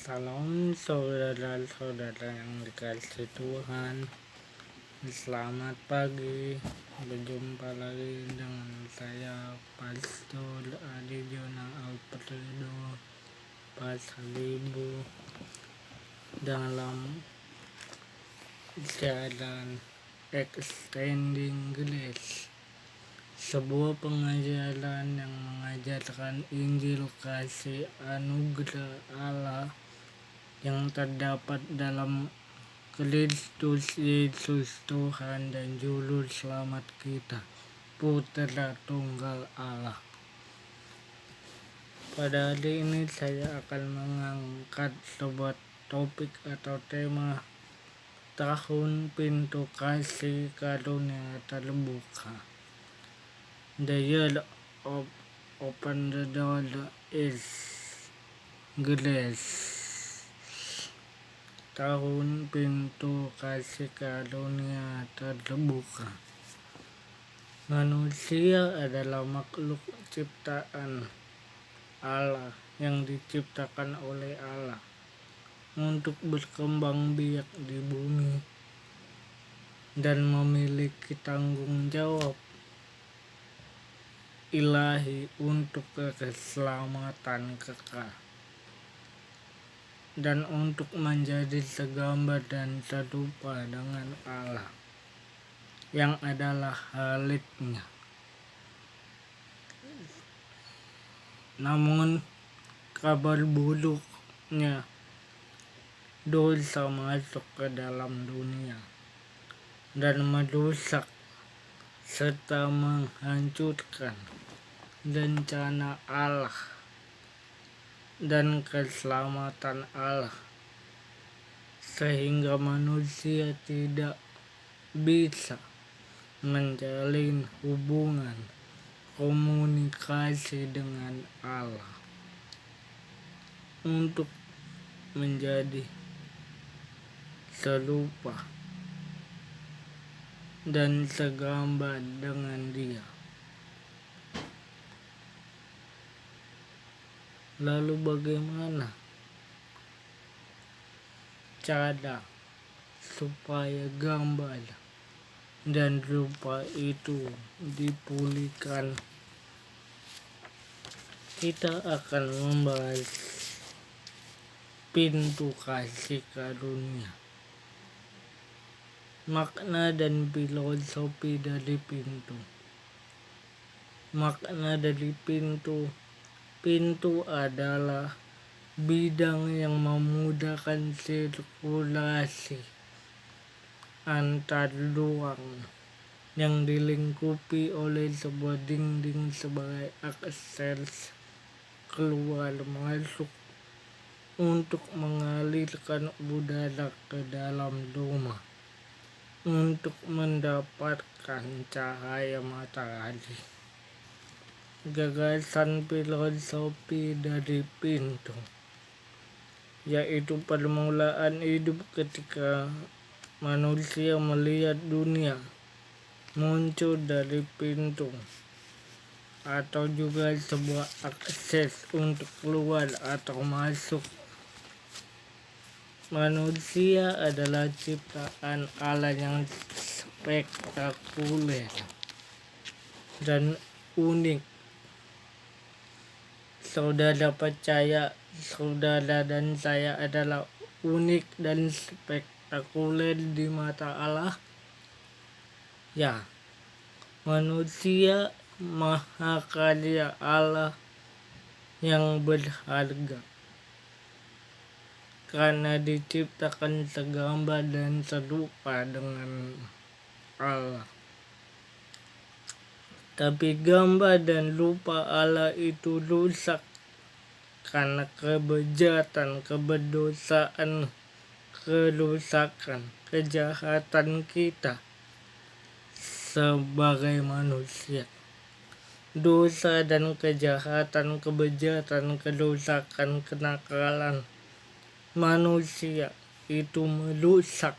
Salam saudara-saudara yang dikasihi Tuhan. Selamat pagi. Berjumpa lagi dengan saya Pastor Adi Jona Alfredo Pasalibu dalam siaran Extending Grace, sebuah pengajaran yang mengajarkan Injil kasih anugerah Allah yang terdapat dalam Kristus Yesus Tuhan dan Juru Selamat kita, Putra Tunggal Allah. Pada hari ini saya akan mengangkat sebuah topik atau tema tahun pintu kasih karunia terbuka. The year of open the door is grace. Tahun pintu kasih karunia terbuka. Manusia adalah makhluk ciptaan Allah yang diciptakan oleh Allah untuk berkembang biak di bumi dan memiliki tanggung jawab ilahi untuk keselamatan kekal, dan untuk menjadi segambar dan serupa dengan Allah yang adalah Khalid-Nya. Namun kabar buruknya, dosa masuk ke dalam dunia dan merusak serta menghancurkan rencana Allah dan keselamatan Allah, sehingga manusia tidak bisa menjalin hubungan komunikasi dengan Allah untuk menjadi serupa dan segambar dengan Dia. Lalu bagaimana cara supaya gambar dan rupa itu dipulihkan? Kita akan membahas pintu kasih karunia, makna dan filosofi dari pintu. Makna dari Pintu adalah bidang yang memudahkan sirkulasi antar ruang yang dilingkupi oleh sebuah dinding sebagai akses keluar masuk untuk mengalirkan udara ke dalam rumah untuk mendapatkan cahaya matahari. Gagasan filosofi dari pintu, yaitu permulaan hidup ketika manusia melihat dunia, muncul dari pintu, atau juga sebuah akses untuk keluar atau masuk. Manusia adalah ciptaan Allah yang spektakuler dan unik. Saudara percaya saudara dan saya adalah unik dan spektakuler di mata Allah? Ya, manusia mahakarya Allah yang berharga karena diciptakan segambar dan serupa dengan Allah. Tapi gambar dan rupa Allah itu rusak karena kebejatan, keberdosaan, kerusakan, kejahatan kita sebagai manusia. Dosa dan kejahatan, kebejatan, kerusakan, kenakalan manusia itu merusak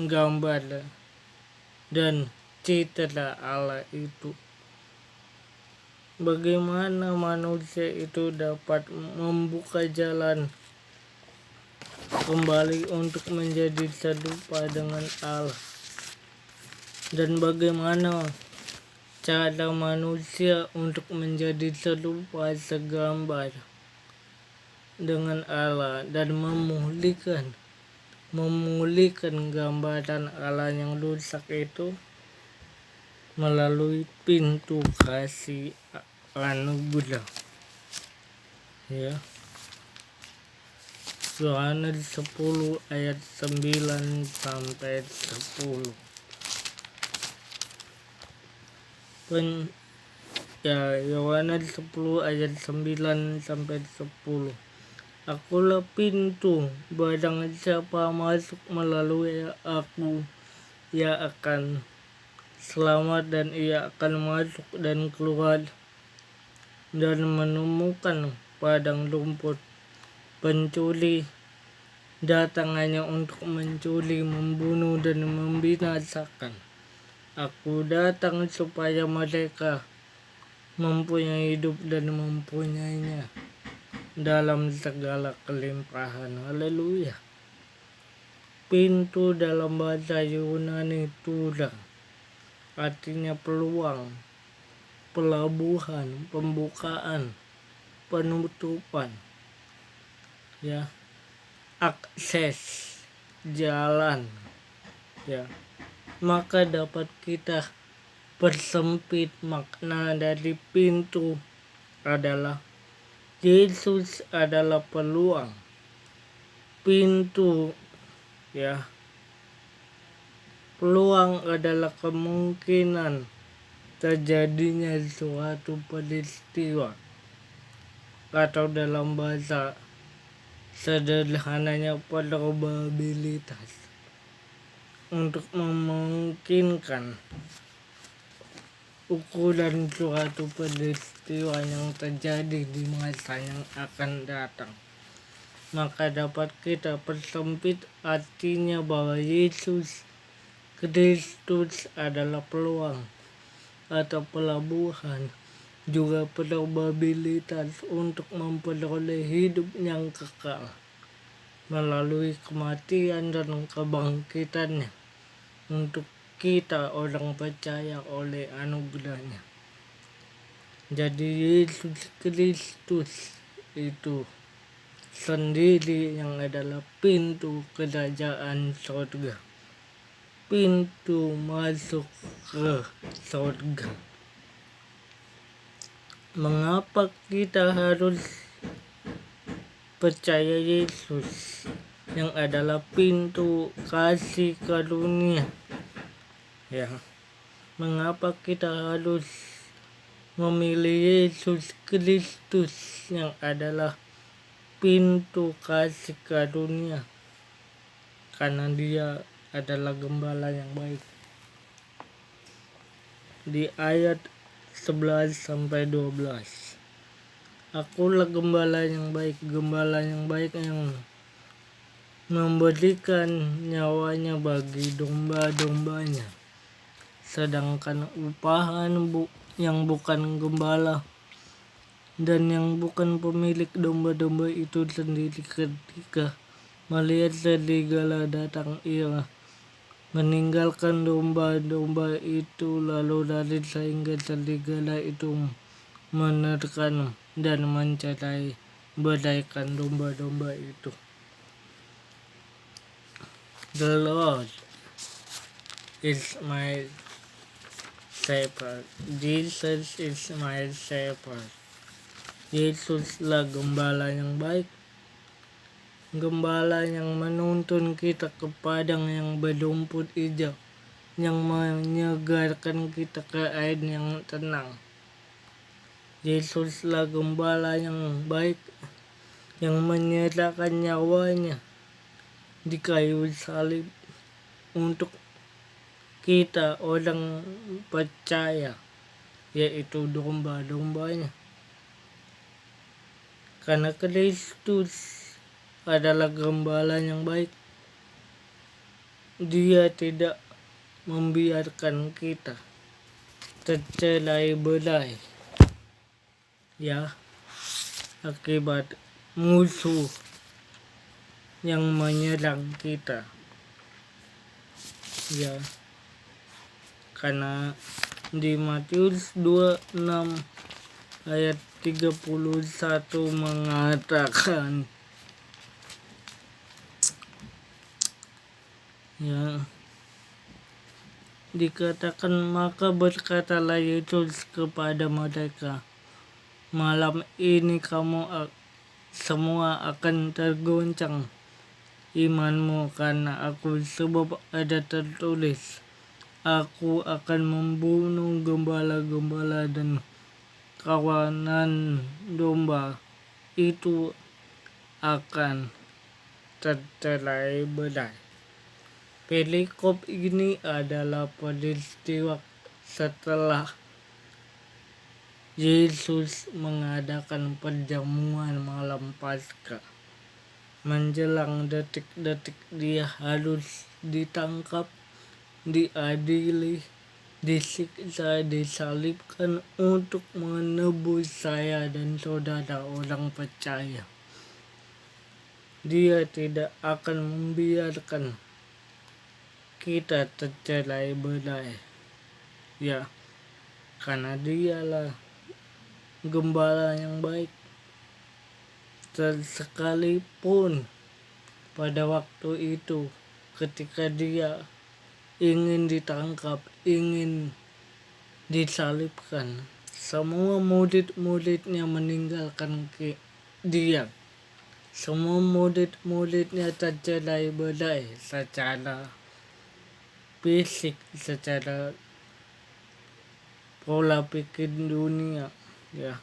gambar dan citra Allah itu. bagaimana manusia itu dapat membuka jalan kembali untuk menjadi serupa dengan Allah, dan bagaimana cara manusia untuk menjadi serupa segambar dengan Allah dan memulihkan gambaran Allah yang rusak itu melalui pintu kasih anugerah. Ya. Yohanes 10 ayat 9 sampai 10. Yohanes 10 ayat 9 sampai 10. Akulah pintu, barang siapa masuk melalui aku, ia akan selamat dan ia akan masuk dan keluar dan menemukan padang rumput. Pencuri datang hanya untuk mencuri, membunuh dan membinasakan. Aku datang supaya mereka mempunyai hidup dan mempunyainya dalam segala kelimpahan. Haleluya. Pintu dalam bahasa Yunani tura, artinya peluang, pelabuhan, pembukaan, penutupan, ya, akses, jalan, ya. Maka dapat kita persempit. Makna dari pintu adalah Yesus adalah peluang. Pintu, ya, peluang adalah kemungkinan terjadinya suatu peristiwa, atau dalam bahasa sederhananya probabilitas, untuk memungkinkan ukuran suatu peristiwa yang terjadi di masa yang akan datang. Maka dapat kita persempit, artinya bahwa Yesus Kristus adalah peluang atau pelabuhan, juga probabilitas untuk memperoleh hidup yang kekal melalui kematian dan kebangkitannya untuk kita orang percaya oleh anugerahnya. Jadi Yesus Kristus itu sendiri yang adalah pintu kerajaan surga, pintu masuk ke surga. Mengapa kita harus percaya Yesus yang adalah pintu kasih karunia? Ya, mengapa kita harus memilih Yesus Kristus yang adalah pintu kasih karunia? Karena dia adalah gembala yang baik. Di ayat 11 sampai 12. Akulah gembala yang baik yang memberikan nyawanya bagi domba-dombanya. Sedangkan upahan yang bukan gembala dan yang bukan pemilik domba-domba itu sendiri, ketika melihat serigala datang, ia meninggalkan domba-domba itu lalu lari, sehingga serigala itu menerkam dan mencerai beraikan domba-domba itu. The Lord is my shepherd. Jesus is my shepherd. Yesuslah gembala yang baik, gembala yang menuntun kita ke padang yang berrumput hijau, yang menyegarkan kita ke air yang tenang. Yesuslah gembala yang baik yang menyerahkan nyawanya di kayu salib untuk kita orang percaya, yaitu domba-dombanya. Karena Kristus adalah gembala yang baik, dia tidak membiarkan kita tercerai berai ya, akibat musuh yang menyerang kita, ya, karena di Matius 26 ayat 31 mengatakan, ya, dikatakan, maka berkatalah Yesus kepada mereka, malam ini kamu semua akan tergoncang imanmu karena aku, sebab ada tertulis, aku akan membunuh gembala-gembala dan kawanan domba itu akan tercerai-berai. Perikop ini adalah peristiwa setelah Yesus mengadakan perjamuan malam Paskah. Menjelang detik-detik dia harus ditangkap, diadili, disiksa, disalibkan untuk menebus saya dan saudara orang percaya. Dia tidak akan membiarkan kita tercerai-berai, ya, karena dialah gembala yang baik. Sekalipun pada waktu itu ketika dia ingin ditangkap, ingin disalibkan, semua murid-muridnya meninggalkan dia. Semua murid-muridnya tercerai-berai secara fisik, secara pola pikir dunia, ya,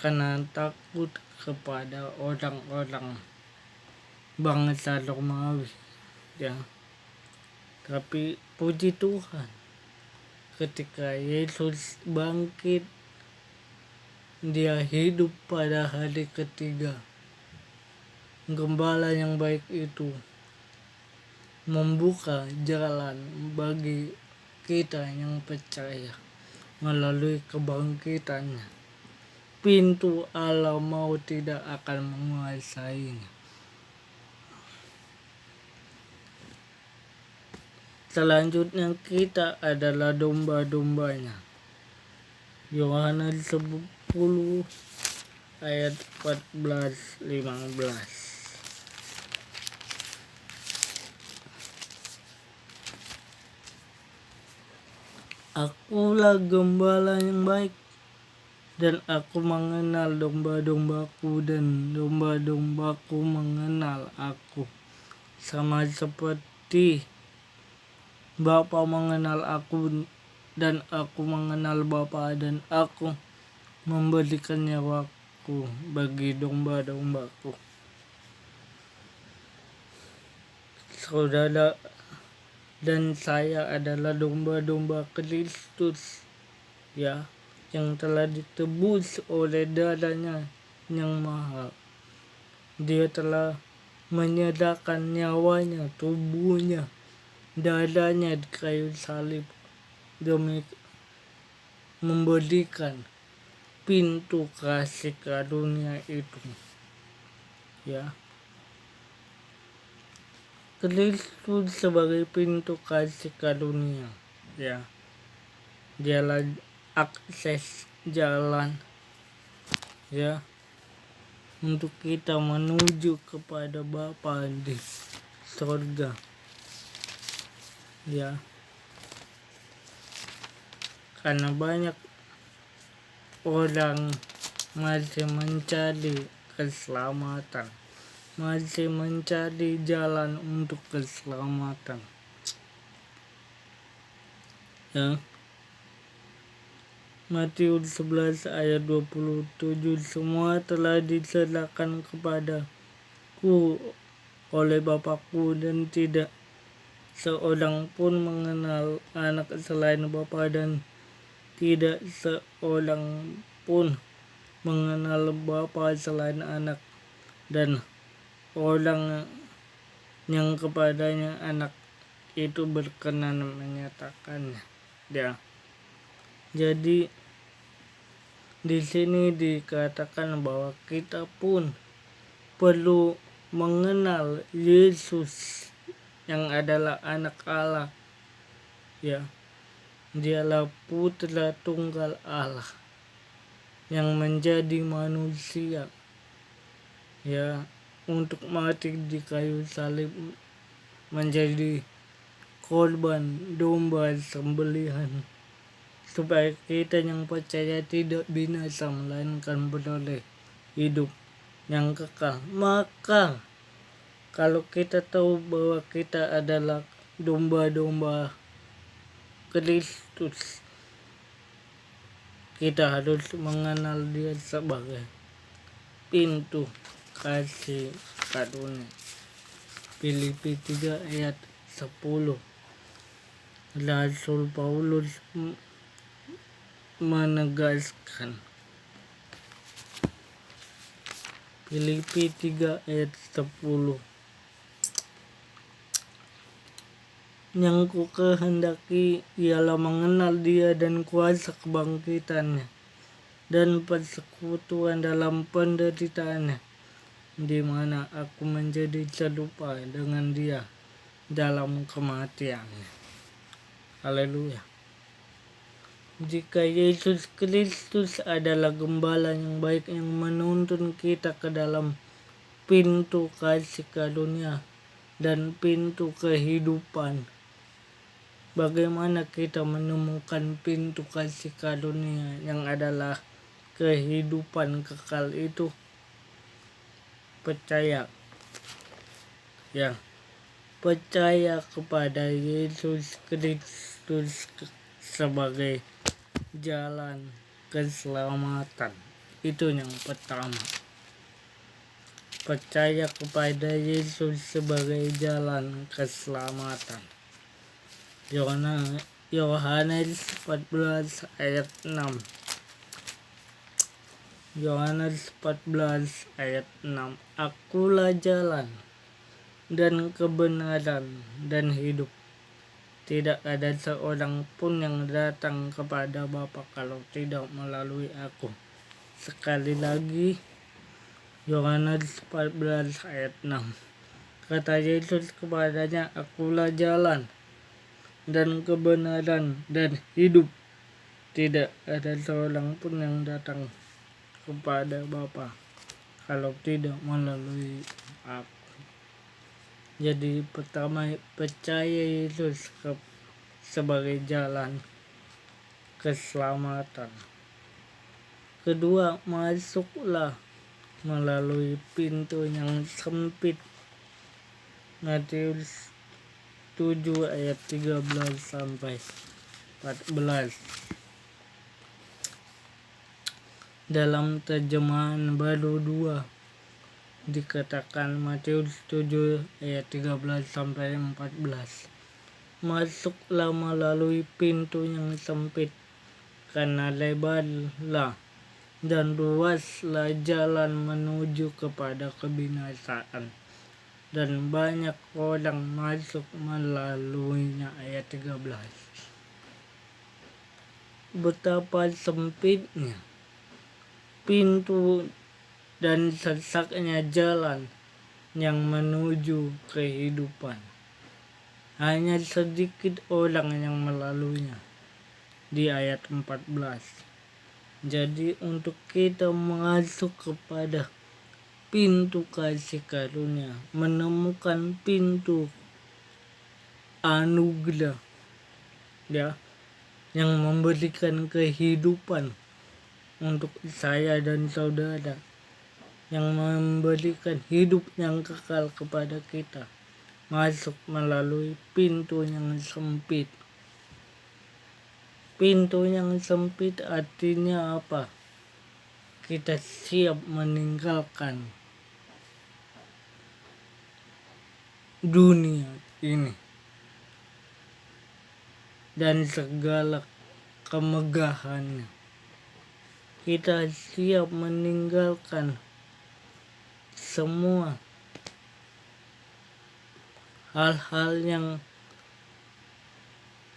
karena takut kepada orang-orang bangsa Romawi, ya. Tapi puji Tuhan, ketika Yesus bangkit, dia hidup pada hari ketiga. Gembala yang baik itu membuka jalan bagi kita yang percaya melalui kebangkitannya. Pintu alam maut tidak akan menguasainya. Selanjutnya kita adalah domba-dombanya. Yohanes 10 ayat 14-15. Akulah gembala yang baik, dan aku mengenal domba-dombaku, dan domba-dombaku mengenal aku. Sama seperti Bapa mengenal aku, dan aku mengenal Bapa, dan aku memberikan nyawaku bagi domba-dombaku. Saudara dan saya adalah domba-domba Kristus, ya, yang telah ditebus oleh darahnya yang mahal. Dia telah menyerahkan nyawanya, tubuhnya, darahnya di kayu salib demi memberikan pintu kasih karunia itu, ya. Kristus sebagai pintu kasih karunia, ya. Dialah akses jalan, ya, untuk kita menuju kepada Bapa di surga, ya. Karena banyak orang masih mencari keselamatan, masih mencari jalan untuk keselamatan, ya. Matius 11 ayat 27, semua telah diserahkan kepadaku oleh Bapakku, dan tidak seorang pun mengenal anak selain Bapa, dan tidak seorang pun mengenal Bapa selain anak, dan orang yang kepadanya anak itu berkenan menyatakannya, ya. Jadi Di sini dikatakan bahwa kita pun perlu mengenal Yesus yang adalah anak Allah, ya. Dialah putra tunggal Allah yang menjadi manusia, ya, untuk mati di kayu salib, menjadi korban domba sembelihan, supaya kita yang percaya tidak binasa melainkan beroleh hidup yang kekal. Maka kalau kita tahu bahwa kita adalah domba-domba Kristus, kita harus mengenal Dia sebagai pintu kasih karunia. Filipi 3 ayat 10. Rasul Paulus menegaskan, Filipi 3 ayat 10, yang ku kehendaki ialah mengenal Dia dan kuasa kebangkitannya dan persekutuan dalam penderitaannya, di mana aku menjadi serupa dengan Dia dalam kematiannya. Haleluya. Jika Yesus Kristus adalah gembala yang baik yang menuntun kita ke dalam pintu kasih karunia dan pintu kehidupan, bagaimana kita menemukan pintu kasih karunia yang adalah kehidupan kekal itu? Percaya, ya, percaya kepada Yesus Kristus sebagai jalan keselamatan. Itu yang pertama. Percaya kepada Yesus sebagai jalan keselamatan. Yohanes 14 ayat 6. Yohanes 14 ayat 6. Akulah jalan dan kebenaran dan hidup. Tidak ada seorang pun yang datang kepada Bapa kalau tidak melalui aku. Sekali lagi, Yohanes 14 ayat 6. Kata Yesus kepadanya, akulah jalan dan kebenaran dan hidup. Tidak ada seorang pun yang datang kepada Bapa kalau tidak melalui aku. Jadi pertama, percaya Yesus sebagai jalan keselamatan. Kedua, masuklah melalui pintu yang sempit. Matius 7 ayat 13 sampai 14. Dalam terjemahan baru 2 dikatakan Matius 7 ayat 13 sampai 14. Masuklah melalui pintu yang sempit, karena lebarlah dan luaslah jalan menuju kepada kebinasaan, dan banyak orang masuk melaluinya. Ayat 13. Betapa sempitnya pintu dan sesaknya jalan yang menuju kehidupan. Hanya sedikit orang yang melaluinya. Di ayat 14. Jadi untuk kita masuk kepada pintu kasih karunia, menemukan pintu anugerah, ya, yang memberikan kehidupan untuk saya dan saudara, yang memberikan hidup yang kekal kepada kita, masuk melalui pintu yang sempit. Pintu yang sempit artinya apa? Kita siap meninggalkan dunia ini dan segala kemegahannya. Kita siap meninggalkan semua hal-hal yang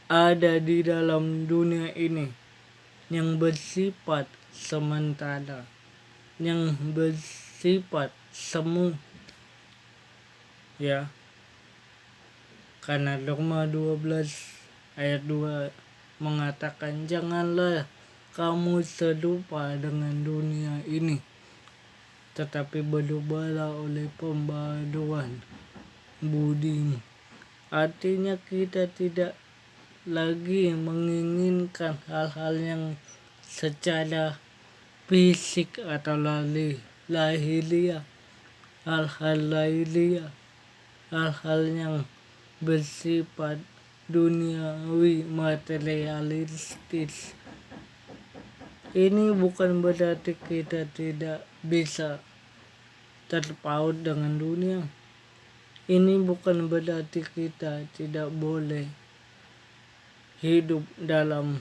ada di dalam dunia ini yang bersifat sementara yang bersifat semu, ya, karena Roma 12 ayat 2 mengatakan, janganlah kamu serupa dengan dunia ini, tetapi berubahlah oleh pembaruan budimu. Artinya kita tidak lagi menginginkan hal-hal yang secara fisik atau lahiriah, hal-hal lahiriah, hal-hal yang bersifat duniawi, materialistis. Ini bukan berarti kita tidak bisa terpaut dengan dunia. Ini bukan berarti kita tidak boleh hidup dalam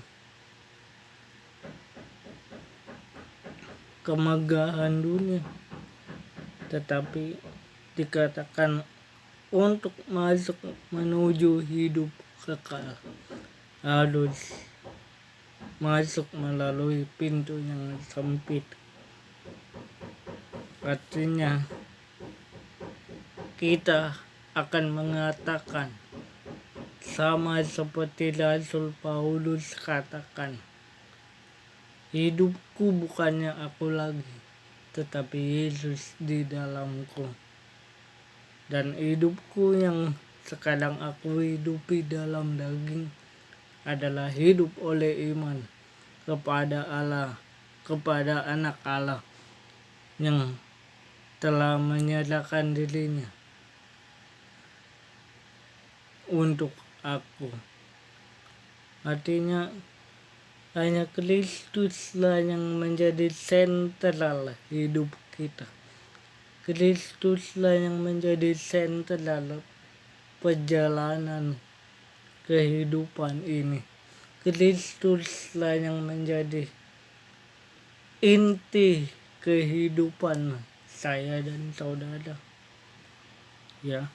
kemegahan dunia. Tetapi dikatakan untuk masuk menuju hidup kekal harus masuk melalui pintu yang sempit. Artinya kita akan mengatakan sama seperti Rasul Paulus katakan, hidupku bukannya aku lagi, tetapi Yesus di dalamku. Dan hidupku yang sekarang aku hidupi dalam daging adalah hidup oleh iman kepada Allah, kepada anak Allah yang telah menyerahkan dirinya untuk aku. Artinya hanya Kristuslah yang menjadi sentral hidup kita. Kristuslah yang menjadi sentral perjalanan kehidupan ini. Kristuslah yang menjadi inti kehidupan saya dan saudara. Ya.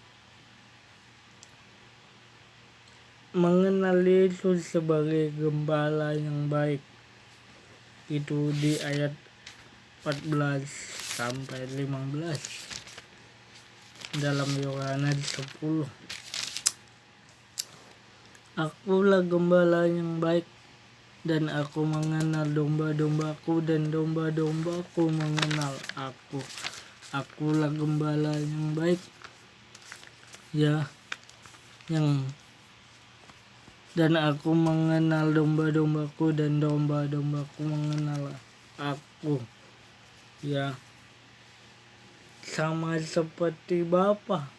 Mengenal Yesus sebagai gembala yang baik itu di ayat 14 sampai 15 dalam Yohanes 10. Akulah gembala yang baik, dan aku mengenal domba-dombaku, dan domba-dombaku mengenal aku. Akulah gembala yang baik, ya, dan aku mengenal domba-dombaku, dan domba-dombaku mengenal aku, ya, sama seperti Bapa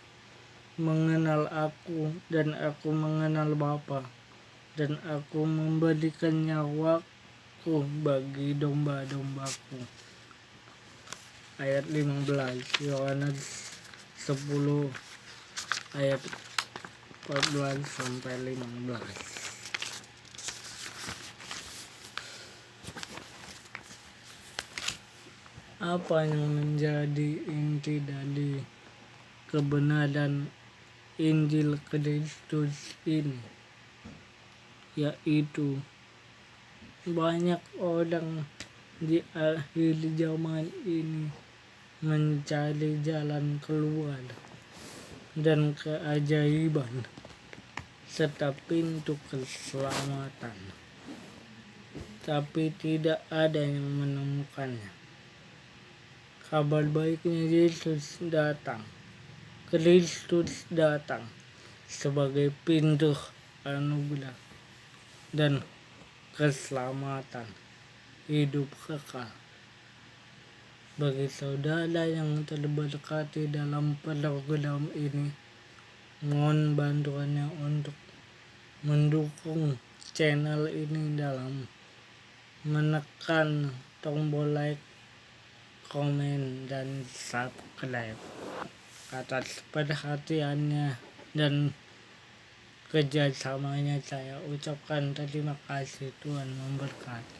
mengenal aku dan aku mengenal Bapa, dan aku memberikan nyawaku bagi domba-dombaku. Ayat 15, Yohanes 10 ayat 14 sampai 15. Apa yang menjadi inti dari kebenaran Injil Kristus ini? Yaitu banyak orang di akhir zaman ini mencari jalan keluar dan keajaiban serta pintu keselamatan, tapi tidak ada yang menemukannya. Kabar baiknya, Yesus datang, Kristus datang sebagai pintu anugerah dan keselamatan hidup kekal bagi saudara yang terberkati dalam program ini. Mohon bantuannya untuk mendukung channel ini dalam menekan tombol like, komen, dan subscribe. Atas perhatiannya dan kerjasamanya saya ucapkan terima kasih. Tuhan memberkati.